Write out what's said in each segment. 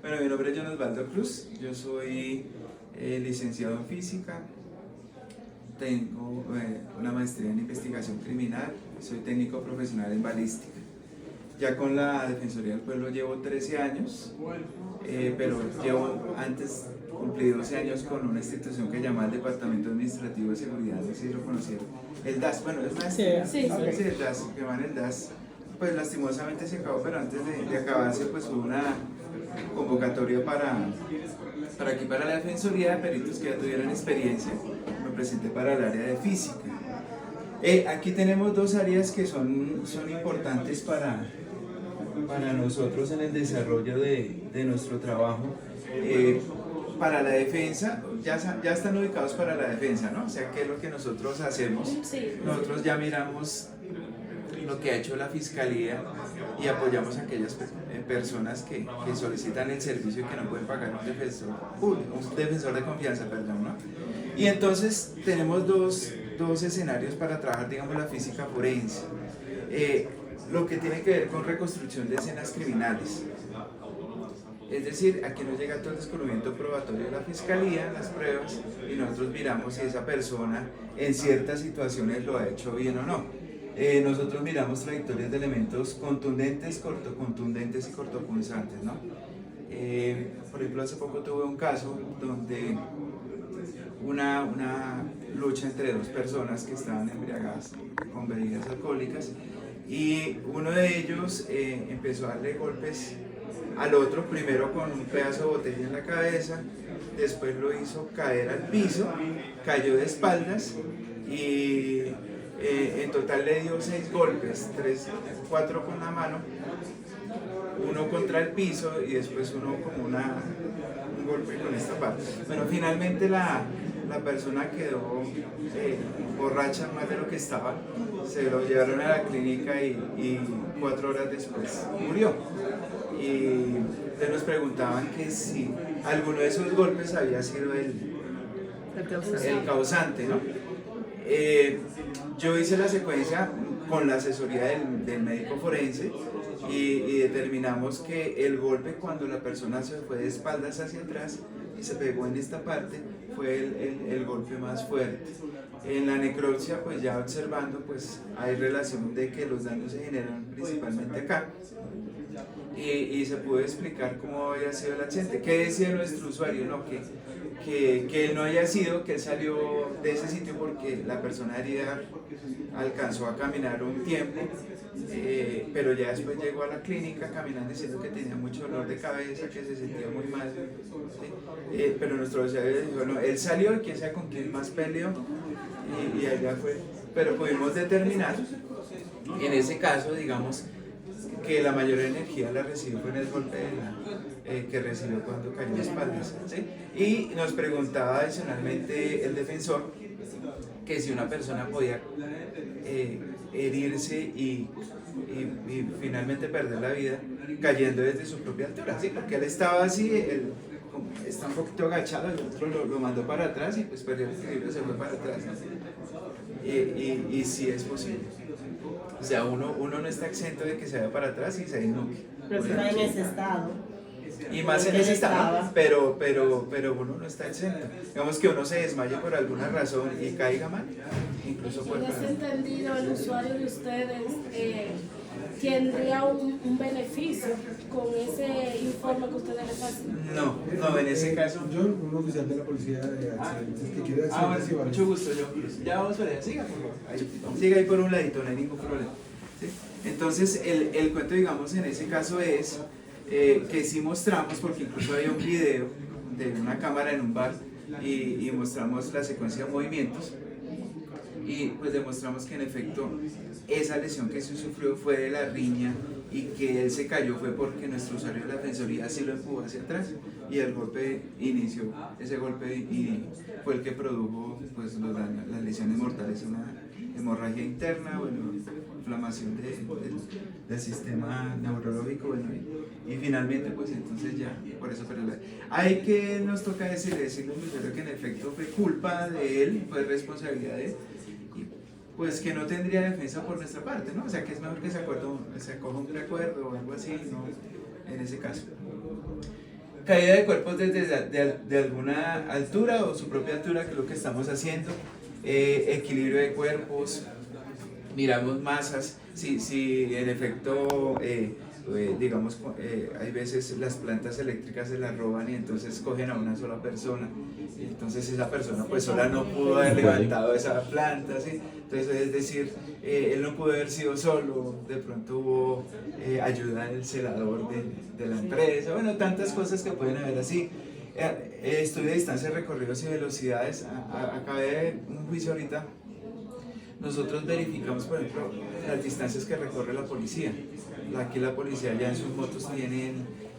Bueno, mi nombre es John Osvaldo Cruz, yo soy licenciado en física, tengo una maestría en investigación criminal, soy técnico profesional en balística. Ya con la Defensoría del Pueblo llevo 13 años, pero llevo antes, cumplí 12 años con una institución que se llama el Departamento Administrativo de Seguridad, no sé si lo conocieron, el DAS, bueno, es una sí, el DAS, que llaman el DAS, pues lastimosamente se acabó, pero antes de acabarse pues hubo una convocatoria aquí para la Defensoría de peritos que ya tuvieran experiencia, me presenté para el área de física. Aquí tenemos dos áreas que son importantes para nosotros en el desarrollo de nuestro trabajo. Para la defensa, ya están ubicados para la defensa, ¿no? O sea, ¿qué es lo que nosotros hacemos? Nosotros ya miramos lo que ha hecho la Fiscalía y apoyamos a aquellas personas que solicitan el servicio y que no pueden pagar un defensor de confianza, perdón, ¿no? Y entonces tenemos dos escenarios para trabajar, digamos, la física forense. Lo que tiene que ver con reconstrucción de escenas criminales. Es decir, aquí nos llega todo el descubrimiento probatorio de la Fiscalía, las pruebas, y nosotros miramos si esa persona en ciertas situaciones lo ha hecho bien o no. Nosotros miramos trayectorias de elementos contundentes, cortocontundentes y cortopunzantes, ¿no? Por ejemplo, hace poco tuve un caso donde una lucha entre dos personas que estaban embriagadas con bebidas alcohólicas y uno de ellos empezó a darle golpes al otro, primero con un pedazo de botella en la cabeza, después lo hizo caer al piso, cayó de espaldas y en total le dio 6 golpes, 4 con la mano, uno contra el piso y después uno como un golpe con esta parte. Bueno, finalmente la persona quedó borracha más de lo que estaba, se lo llevaron a la clínica y 4 horas después murió. Y nos preguntaban que si alguno de esos golpes había sido el causante, ¿no? Yo hice la secuencia con la asesoría del médico forense y determinamos que el golpe, cuando la persona se fue de espaldas hacia atrás y se pegó en esta parte, fue el golpe más fuerte. En la necropsia, pues ya observando, pues hay relación de que los daños se generan principalmente acá. Y se pudo explicar cómo había sido el accidente. ¿Qué decía nuestro usuario? No, que no haya sido, que él salió de ese sitio porque la persona herida alcanzó a caminar un tiempo, pero ya después llegó a la clínica caminando diciendo que tenía mucho dolor de cabeza, que se sentía muy mal, ¿sí? Pero nuestro usuario dijo, no, él salió y quién sabe con quién más peleó y allá fue. Pero pudimos determinar, en ese caso, digamos, que la mayor energía la recibió fue en el golpe que recibió cuando cayó de espaldas, ¿sí? Y nos preguntaba adicionalmente el defensor que si una persona podía herirse y finalmente perder la vida cayendo desde su propia altura, ¿sí? Porque él estaba así, él está un poquito agachado, el otro lo mandó para atrás y pues perdió el equilibrio, se fue para atrás, ¿no? Y sí es posible. O sea, uno no está exento de que se vaya para atrás y se desnuque. Pero si está en ese estado. Y más en ese estado, pero uno no está exento. Digamos que uno se desmaye por alguna razón y caiga mal, incluso por... ¿En ese entendido el usuario de ustedes tendría un beneficio con ese informe que ustedes les hacen? No, en ese caso... Yo, un oficial de la policía de accidentes que quiere accidentes bueno, mucho gusto, yo. Ya vamos para allá, siga por favor. Siga ahí por un ladito, no hay ningún problema. ¿Sí? Entonces, el cuento, digamos, en ese caso es que sí mostramos, porque incluso había un video de una cámara en un bar y mostramos la secuencia de movimientos y pues demostramos que en efecto esa lesión que se sufrió fue de la riña y que él se cayó fue porque nuestro usuario de la defensoría sí lo empujó hacia atrás y el golpe inició, ese golpe y fue el que produjo pues las lesiones mortales, una hemorragia interna, bueno, inflamación del sistema neurológico, bueno, y finalmente pues entonces ya, por eso, pero hay que nos toca decirle que en efecto fue culpa de él, fue responsabilidad de él, y pues que no tendría defensa por nuestra parte, ¿no? O sea que es mejor que se acoja un recuerdo o algo así, en ese caso. Caída de cuerpos desde de alguna altura o su propia altura, que es lo que estamos haciendo. Equilibrio de cuerpos, miramos masas, si en efecto, digamos, hay veces las plantas eléctricas se las roban y entonces cogen a una sola persona, y entonces esa persona pues sola no pudo haber levantado esa planta, ¿sí? Entonces es decir, él no pudo haber sido solo, de pronto hubo ayuda del celador de la empresa, bueno, tantas cosas que pueden haber así. Estudio de distancias, recorridos y velocidades. Acabé de un juicio ahorita. Nosotros verificamos, por ejemplo, las distancias que recorre la policía. Aquí la policía ya en sus motos tienen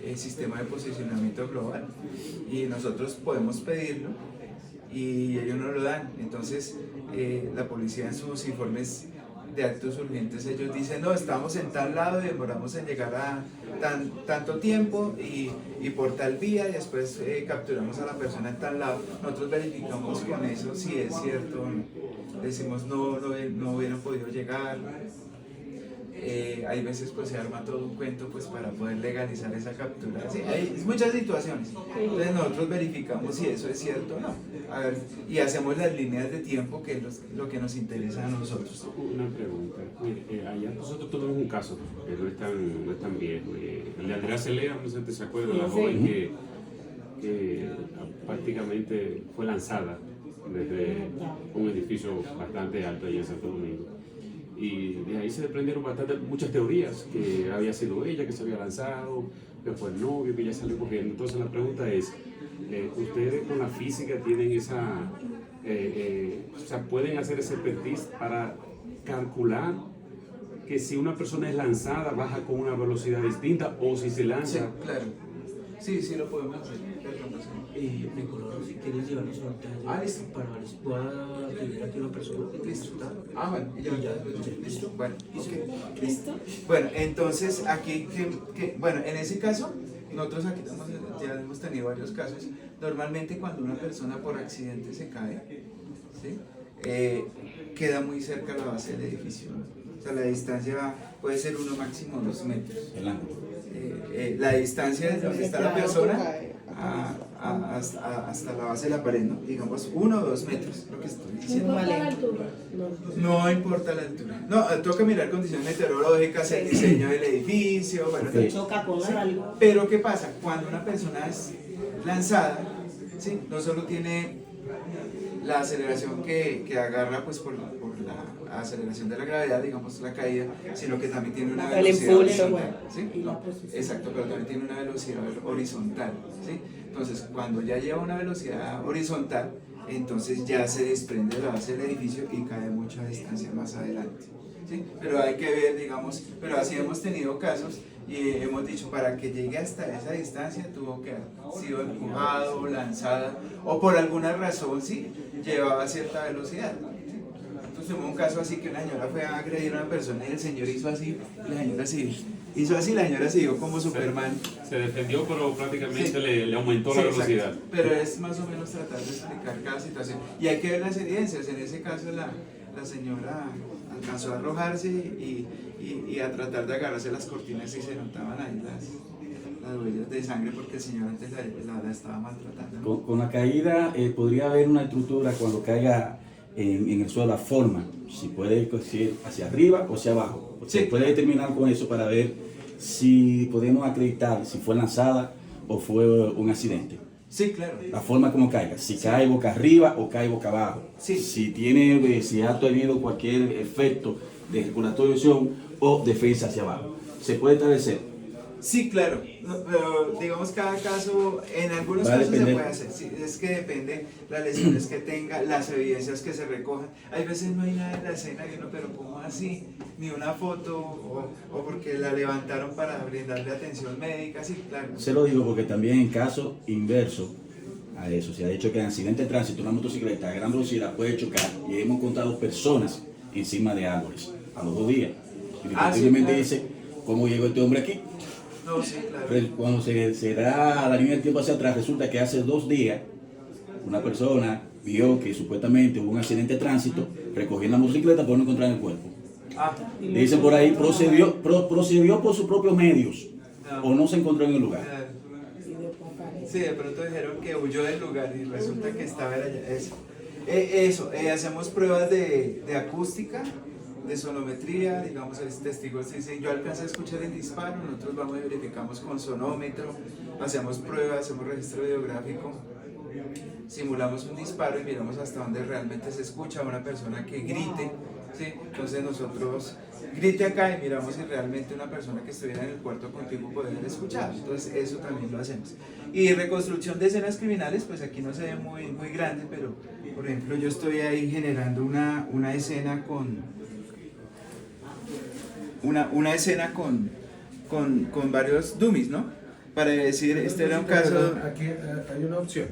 el sistema de posicionamiento global y nosotros podemos pedirlo y ellos no lo dan. Entonces, la policía en sus informes de actos urgentes, ellos dicen, no, estamos en tal lado y demoramos en llegar a tanto tiempo y por tal vía, y después capturamos a la persona en tal lado. Nosotros verificamos con eso si es cierto o no. Decimos, no hubieran podido llegar. Hay veces pues se arma todo un cuento pues para poder legalizar esa captura. Sí, hay muchas situaciones. Entonces nosotros verificamos si eso es cierto o no. A ver, y hacemos las líneas de tiempo, que es lo que nos interesa a nosotros. Una pregunta. Allá nosotros tuvimos un caso que no es tan viejo. El de Andrea Celea, no sé si se acuerda, la joven que prácticamente fue lanzada desde un edificio bastante alto allá en Santo Domingo. Y de ahí se desprendieron muchas teorías, que había sido ella que se había lanzado, que fue el novio, que ya salió corriendo. Entonces la pregunta es, ¿ustedes con la física tienen esa, o sea, pueden hacer ese expertise para calcular que si una persona es lanzada baja con una velocidad distinta o si se lanza? Sí, claro. Sí, lo podemos hacer. Nicolás, si quieres llevarnos ahorita Listo. para ver si pueda tener aquí una persona que Listo. está. Bueno, listo. Bueno, ¿Listo? listo. Bueno, entonces aquí, bueno, en ese caso, nosotros aquí ya hemos tenido varios casos. Normalmente cuando una persona por accidente se cae, ¿sí? Queda muy cerca la base del edificio. O sea, la distancia puede ser máximo 2 metros. El ángulo. La distancia desde donde está la persona hasta la base de la pared, ¿no? Digamos 1 o 2 metros, lo que estoy No diciendo. importa la altura. No importa la altura. No, toca mirar condiciones meteorológicas, el diseño del edificio, bueno, Se choca con sí. algo. Pero ¿qué pasa? Cuando una persona es lanzada, ¿sí? No solo tiene la aceleración que agarra pues por la aceleración de la gravedad, digamos la caída, sino que también tiene una El velocidad impulso, horizontal, ¿sí? y la No, posición. exacto, pero también tiene una velocidad horizontal, ¿sí? Entonces, cuando ya lleva una velocidad horizontal, entonces ya se desprende de la base del edificio y cae mucha distancia más adelante, ¿sí? Pero hay que ver, digamos, pero así hemos tenido casos y hemos dicho, para que llegue hasta esa distancia tuvo que haber sido empujado, lanzada o por alguna razón, sí, llevaba cierta velocidad. Entonces tuvimos un caso así que una señora fue a agredir a una persona y el señor hizo así, la señora sí, hizo así, la señora siguió como Superman. Se defendió, pero prácticamente Sí. le aumentó Sí, la velocidad. exacto. Pero es más o menos tratar de explicar cada situación. Y hay que ver las evidencias. En ese caso la señora alcanzó a arrojarse y a tratar de agarrarse las cortinas y se notaban ahí las huellas de sangre porque el señor antes la estaba maltratando. Con la caída podría haber una estructura cuando caiga en el suelo, la forma, si puede ir hacia arriba o hacia abajo. Se Sí, puede claro. determinar con eso para ver si podemos acreditar si fue lanzada o fue un accidente. Sí, claro. La forma como caiga, si cae boca arriba o cae boca abajo. Sí. Si ha tenido cualquier efecto de circulación o defensa hacia abajo. Se puede establecer. Sí, claro, no, pero digamos cada caso, en algunos Va a casos se depender. puede hacer, sí, es que depende las lesiones que tenga, las evidencias que se recojan. Hay veces no hay nada en la escena y uno, pero ¿cómo así? Ni una foto o porque la levantaron para brindarle atención médica, sí, claro. Se lo digo porque también en caso inverso a eso, se ha dicho que en accidente de tránsito una motocicleta a gran velocidad puede chocar y hemos contado personas encima de árboles a los 2 días. Y posiblemente claro. dice, ¿cómo llegó este hombre aquí? No, sí, claro. Pero cuando se da la línea del tiempo hacia atrás, resulta que hace 2 días una persona vio que supuestamente hubo un accidente de tránsito, recogió la motocicleta pero no encontraron el cuerpo. Ah, Le dicen por ahí, procedió por sus propios medios o no se encontró en el lugar. Sí, de pronto dijeron que huyó del lugar y resulta que estaba allá. Eso. Hacemos pruebas de acústica, de sonometría, digamos, el testigo dice, yo alcancé a escuchar el disparo, nosotros vamos y verificamos con sonómetro, hacemos pruebas, hacemos registro videográfico, simulamos un disparo y miramos hasta dónde realmente se escucha a una persona que grite, ¿sí? Entonces nosotros grite acá y miramos si realmente una persona que estuviera en el cuarto contigo podría haber escuchado. Entonces eso también lo hacemos. Y reconstrucción de escenas criminales, pues aquí no se ve muy grande, pero por ejemplo yo estoy ahí generando una escena con una escena con varios dummies, ¿no? Para decir, este era un caso... Aquí hay una opción.